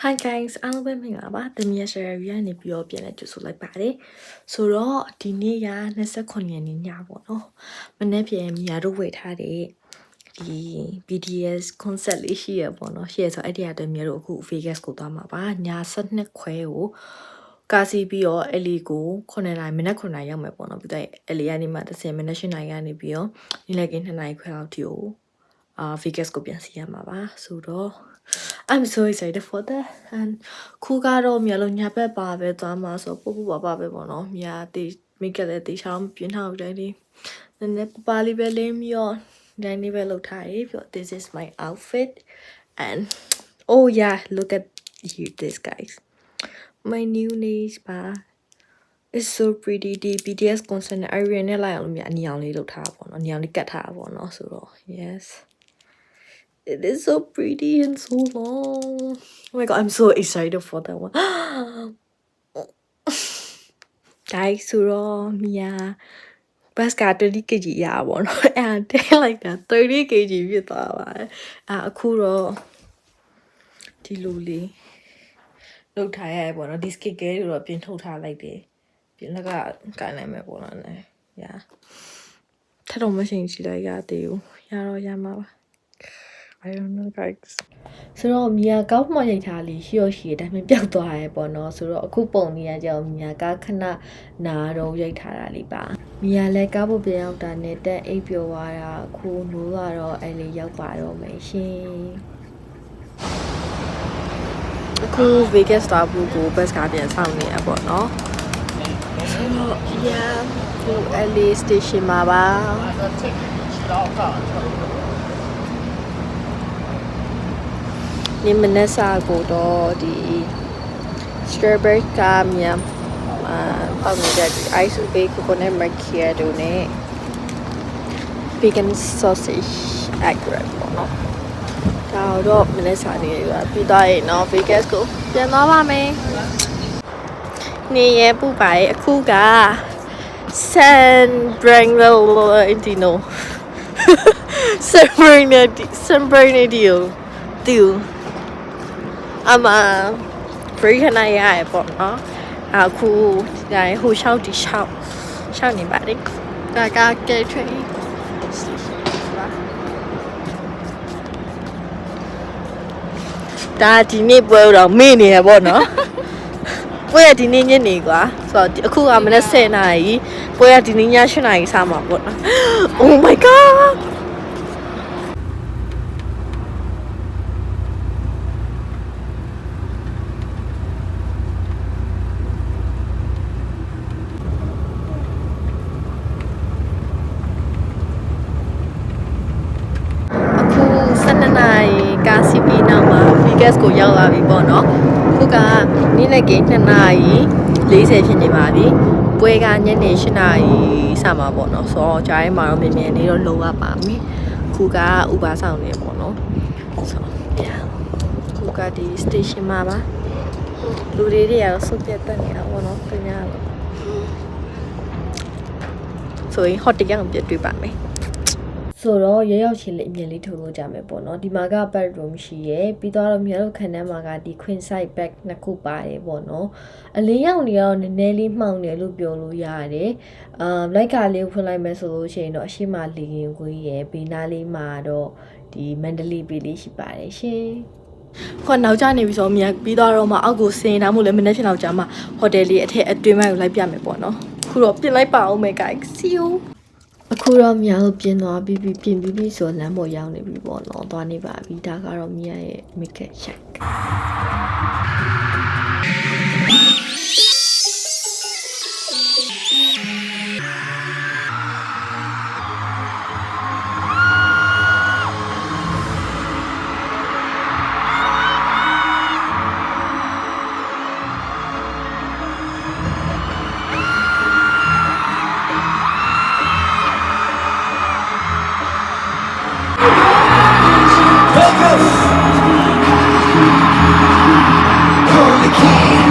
Hi guys အားလုံးပဲမင်္ဂလာပါသမီးရရှာရီကနေပြီးတော့ပြန်လဲကြိုဆိုလိုက်ပါတယ်ဆိုတော့ဒီနေ့က29ရက်နေ့ညပေါ့နော်မနေ့ပြန်မြာတို့ဝယ်ထားတဲ့ဒီ BTS concert လေးရှိရပေါ့နော်ရှိရဆိုအဲ့ဒီအတွက်မြာတို့အခု Vegas ကိုသွားမှာပါည7:00ခွဲကိုကာစီပြီးတော့အဲ့လီကို9နာရီမနက်9နာရီရောက်မယ်ပေါ့နော်ပြီးတော့အဲ့လီကနေမှ10မိနစ်8နာရီကနေပြီးတော့နေ့လည်က2နာရီခွဲလောက်ထိကိုVegas ကိုပြန်စီရမှာပါဆိုတော့ I'm so excited for that and ခုကတော့မြလုံးညာဘက်ပါပဲသွားမှာဆိုပူပူပါပါပဲပေါ့နော်မြတေးမိတ်ကလည်းတေးချောင်းပြင်းထားတယ်ဒီနည်းနည်းပါလေးပဲလင်းပြီးတော့တိုင်းလေးပဲလုပ်ထားရေးပြီးတော့ this is my outfit and oh yeah look at you this guys my new nails bar is so pretty ဒီ BTS concert နဲ့ Ariana နဲ့လိုက်အောင်လို့မြအနီအောင်လေးလုပ်ထားတာပေါ့နော်အနီအောင်လေးကတ်ထားတာပေါ့နော်ဆိုတော့ yes It is so pretty and so long. Oh my god, I'm so excited for that one. Guys, so Mia bus got 30 kg yeah one and like that 30 kg ဖြစ်သွားပါတယ်အခုတော့ဒီလိုလေးလုပ်ထားရပေါ့နော်ဒီ skit ကလေးတော့ပြင်ထုတ်ထားလိုက်တယ်ပြင်လက်ကကန်နိုင်မယ်ပေါ့နော် yeah ထပ်တော့မရှင်ကြည့်လိုက်ရသေးဘူးရတော့ရမှာပါI don't know guys ဆိုတော့မြာကောက်မှရိုက်ထားလေးရှိရဒါပေမဲ့ပျောက်သွားရဲပေါ့နော်ဆိုတော့အခုပုံနေရကြအောင်မြာကခဏနာတော့ရိုက်ထားတာလေးပါမြာလည်းကားဖို့ပြန်ရောက်တာနဲ့တက်အိပ်ပျော်သွားတာအခုနိုးကတော့အဲ့လေးရောက်ပါတော့မယ်ရှင်အခု Vegas သွားဖို့ကို bus ကားပြန်ဆောင်နေရပေါ့နော်ဆိုတော့ yeah ဟို LA station မှာပါဒီမနက်စာကိုတော့ဒီ strawberry ကမြန်ပေါက်နေတဲ့ဒီ ice bake coconut macchiato နဲ့ vegan sausage egg wrap ပေါ့နော်ဒါတော့မနက်စာနေရပြီးတော့ရင်တော့ Vegas ကိုပြန်သွားပါမယ်နေရပူပါရဲ့အခုက San Bernardino San Bernardino break ခဏရရပေါ့နော်အခုဒါဟိုရှောက်ဒီရှောက်နေပါတယ်ဒါက gateway station ပါဒါဒီနေ့ပွဲတော့မေ့နေရပေါ့နော်ပွဲကဒီနေ့ညနေကွာဆိုတော့အခုကမနက်10နာရီပွဲကဒီနေ့ည8နာရီစမှာပေါ့နော် Oh my godကာစီပီနောက်မှာ Vegas ကိုရောက်လာပြီပေါ့နော်ခုကနေ့လည်က2နာရီ40ဖြစ်နေပါပြီပွဲကညနေ8နာရီစမှာပေါ့နော်ဆိုတော့ကြားထဲမှာတော့မြင်မြင်လေးတော့လုံရပါမယ်ခုက Uber ဆောင်နေပေါ့နော်ဆိုတော့ yeah ခုကဒီ station မှာပါလူတွေကတော့စုပ်ပြတ်တက်နေတာပေါ့နော်သူများတော့ဆိုရင် hot တရားကိုပြတွေ့ပါမယ်ဆိုတော့ရောက်ချင်းလေးအမြင်လေးထုတ်လို့ကြမယ်ပေါ့နော်ဒီမှာက bedroom ရှိရယ်ပြီးတော့မြတ်တို့ခန်းထဲမှာကဒီ queen size bed နှစ်ခုပါတယ်ပေါ့နော်အလေးရောက်နေတော့နည်းနည်းလေးမှောင်တယ်လို့ပြောလို့ရတယ်လိုက်ကလေးဖွင့်လိုက်မယ်ဆိုလို့ရှိရင်တော့အရှိမလီရင်ခွေးရယ်ဘေးနားလေးမှာတော့ဒီမန္တလေးပေးလေးရှိပါတယ်ရှင်ခေါ်နောက်ကျနေပြီဆိုတော့မြတ်ပြီးတော့မှအောက်ကိုဆင်းတာမို့လဲမနေ့ဖြစ်နောက်ကျမှဟိုတယ်လေးအထက်အတွင်းပိုင်းကိုလိုက်ပြမယ်ပေါ့နော်ခုတော့ပြင်လိုက်ပါအောင်မယ် guys see youအခုတော့မြားကိုပြင်သွားပြီးဆိုလမ်းပေါ်ရောက်နေပြီပေါ့နော်သွားနေပါပြီဒါကတော့မြားရဲ့ makeup check Only king,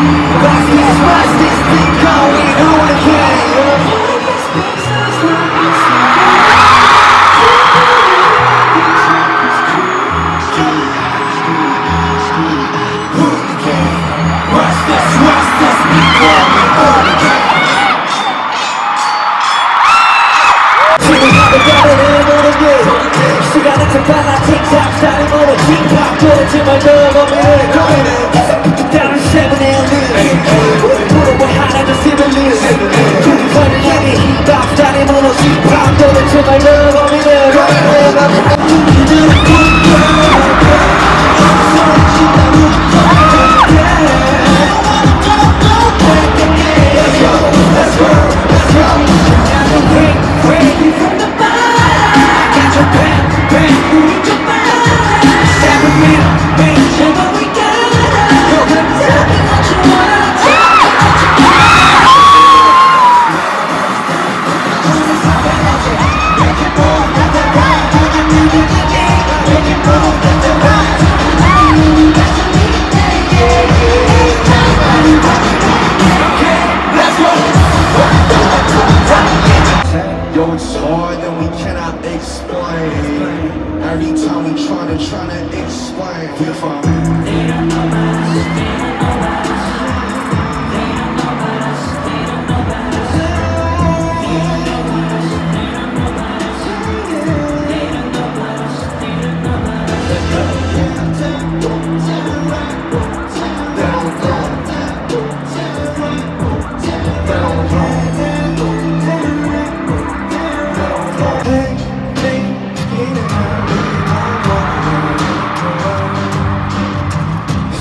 Yo, it's hard and we cannot explain. Every time we tryna explain. Feel fine.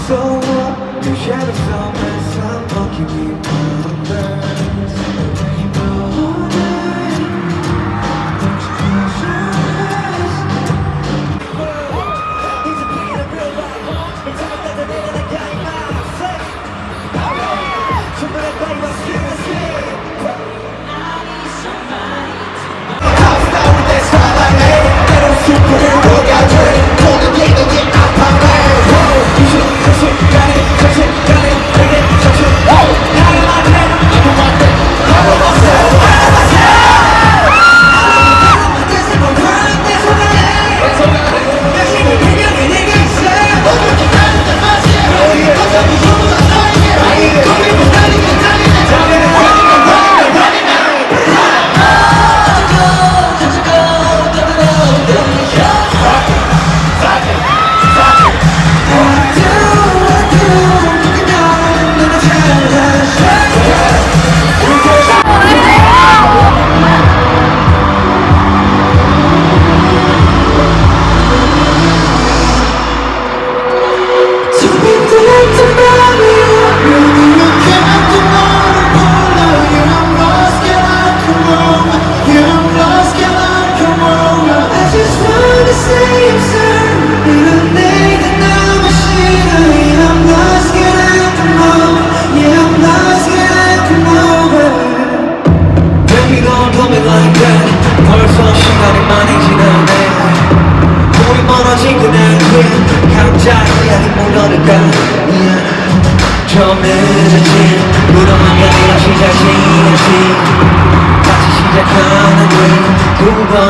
So what? The shadows of my sun walking me wonders. You know all night. Don't you close your eyes? He's a beat of real life. It's all that the nigga that got him out. Say, so when I play my spirit,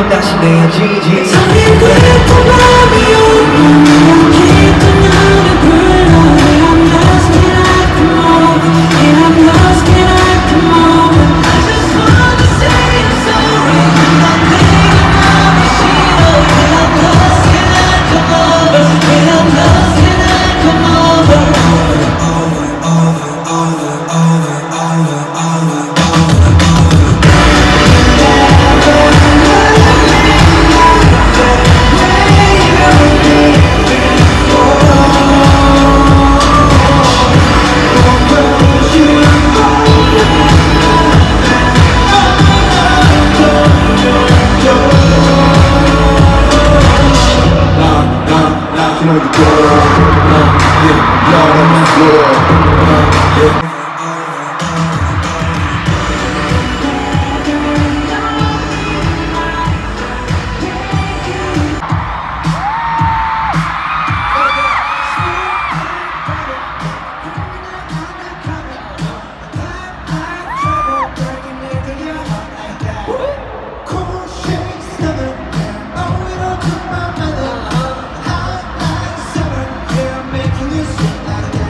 다시 내어지지 성인 그랬던 맘이 오면 깊은 너를 불러 I'm lost in at the moment Yeah I'm lost in at the moment I just wanna say I'm sorry 넌 내가 마음이 싫어 Yeah I'm lost in at the moment Yeah I'm lost in at the moment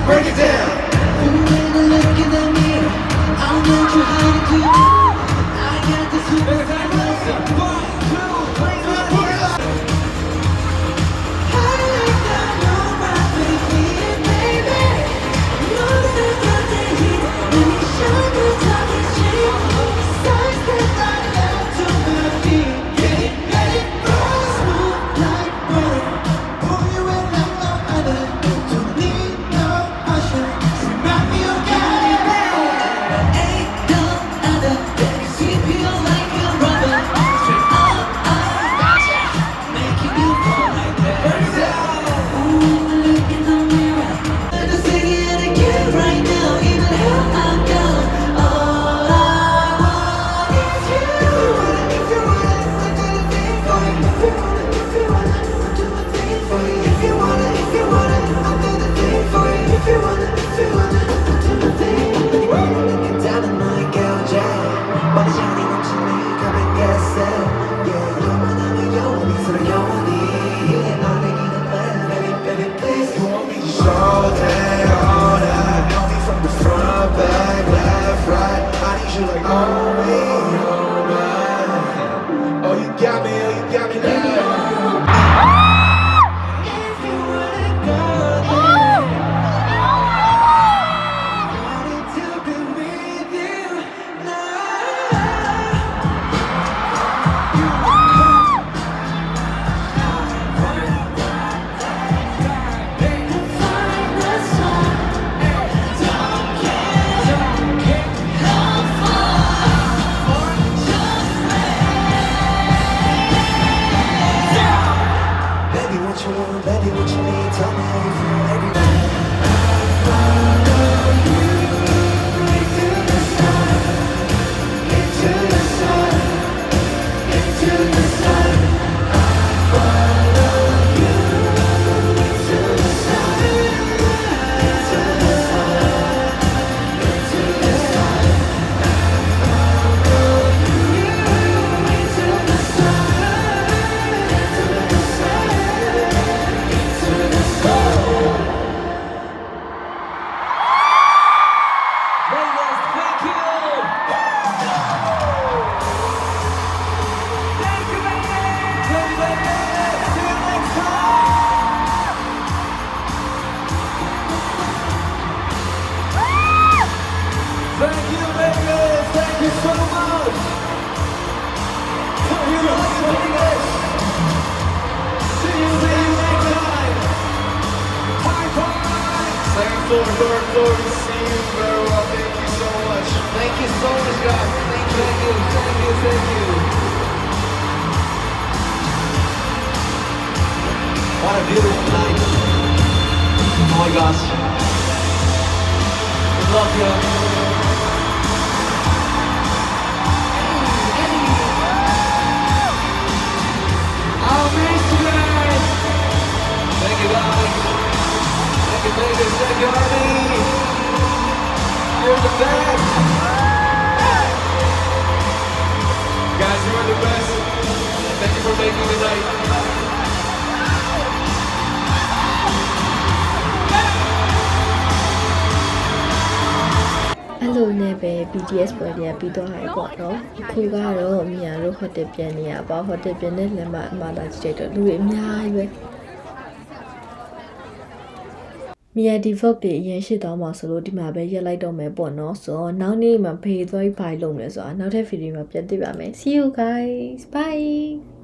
Break it down. you so much. Tell you like this. See you next time. Bye bye. Second floor, third floor. We see you very well. Thank you so much. Thank you so much, guys. Thank you. What a beautiful night. Oh my gosh. I love you. I'll miss you guys. Thank you, guys. Thank you, Army. You're the best. Guys, you are the best. Thank you for making the night.အဲ့လိုနဲ့ပဲ BTS ပွဲတွေကပြီးသွားတယ်ပေါ့နော်အခုကတော့အမြာတို့ဟိုတယ်ပြန်နေရပါဟိုတယ်ပြန်တဲ့လမ်းမှာအမလာကြည့်တော့လူတွေအများကြီးပဲမြာဒီ vlog တွေအရင်ရှိသွားမှာဆိုလို့ဒီမှာပဲရက်လိုက်တော့မယ်ပေါ့နော်ဆိုတော့နောက်နေ့မှာဖေးသွားပြီးဘာလုပ်မလဲဆိုတာနောက်ထပ်ဗီဒီယိုမှာပြန်တွေ့ပါမယ် See you guys bye